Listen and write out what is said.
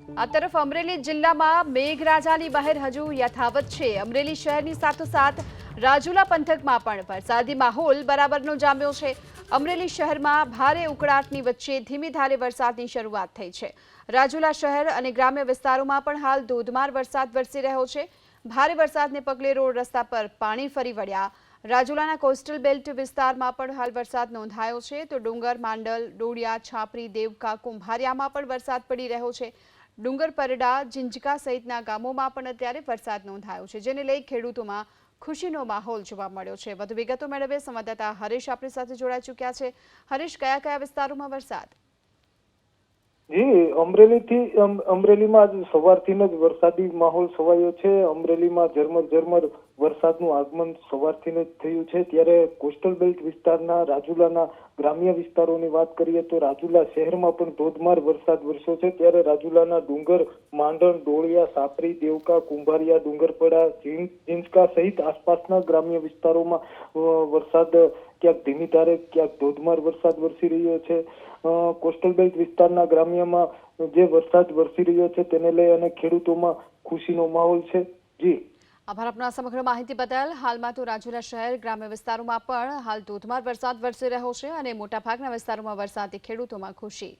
આ તરફ અમરેલી જિલ્લામાં મેઘરાજાની બહેર હજુ યથાવત છે। અમરેલી શહેરની સાથોસાથ રાજુલા પંથકમાં પણ વરસાદી માહોલ બરાબરનો જામ્યો છે। અમરેલી શહેરમાં ભારે ઉકળાટની વચ્ચે ધીમી ધારે વરસાદની શરૂઆત થઈ છે। રાજુલા શહેર અને ગ્રામ્ય વિસ્તારોમાં પણ હાલ ધોધમાર વરસાદ વરસી રહ્યો છે। ભારે વરસાદને પગલે રોડ રસ્તા પર પાણી ફરી વળ્યા। રાજુલાના કોસ્ટલ બેલ્ટ વિસ્તારમાં પણ હાલ વરસાદ નોંધાયો છે, તો ડુંગર, માંડલ, ડોડિયા, છાપરી, દેવકા, કુંભારિયામાં પણ વરસાદ પડી રહ્યો છે। ડુંગર પરડા, ઝીંઝકા સહિતના ગામોમાં પણ અત્યારે વરસાદ નોંધાયો છે, જેને લઈ ખેડૂતોમાં ખુશીનો માહોલ જોવા મળ્યો છે। વધુ વિગતો મેળવે સંવાદદાતા હરીશ આપણી સાથે જોડાઈ ચૂક્યા છે। હરીશ, કયા કયા વિસ્તારોમાં વરસાદ? જી, અમરેલીમાં આજ સવારથી જ વરસાદી માહોલ છવાયો છે। અમરેલીમાં ઝરમર વરસાદનું આગમન સવારથી જ થયું છે। ત્યારે કોસ્ટલ બેલ્ટ વિસ્તારના રાજુલાના ગ્રામ્ય વિસ્તારોની વાત કરીએ તો રાજુલા શહેરમાં પણ ધોધમાર વરસાદ વરસ્યો છે। ત્યારે રાજુલાના ડુંગર, માંડણ, ડોળિયા, સાપરી, દેવકા, કુંભારિયા, ડુંગરપડા, ઝીંઝકા સહિત આસપાસના ગ્રામ્ય વિસ્તારોમાં વરસાદ ક્યાંક ધીમી ધારે ક્યાંક ધોધમાર વરસાદ વરસી રહ્યો છે। કોસ્ટલ બેલ્ટ વિસ્તારના ગ્રામ્યમાં જે વરસાદ વરસી રહ્યો છે તેને લઈ અને ખેડૂતોમાં ખુશીનો માહોલ છે। જી, આભાર આપનો સમગ્ર માહિતી બદલ। હાલમાં તો રાજુલા શહેર ગ્રામ્ય વિસ્તારોમાં પણ હાલ ધોધમાર વરસાદ વરસી રહ્યો છે અને મોટાભાગના વિસ્તારોમાં વરસાદથી ખેડૂતોમાં ખુશી।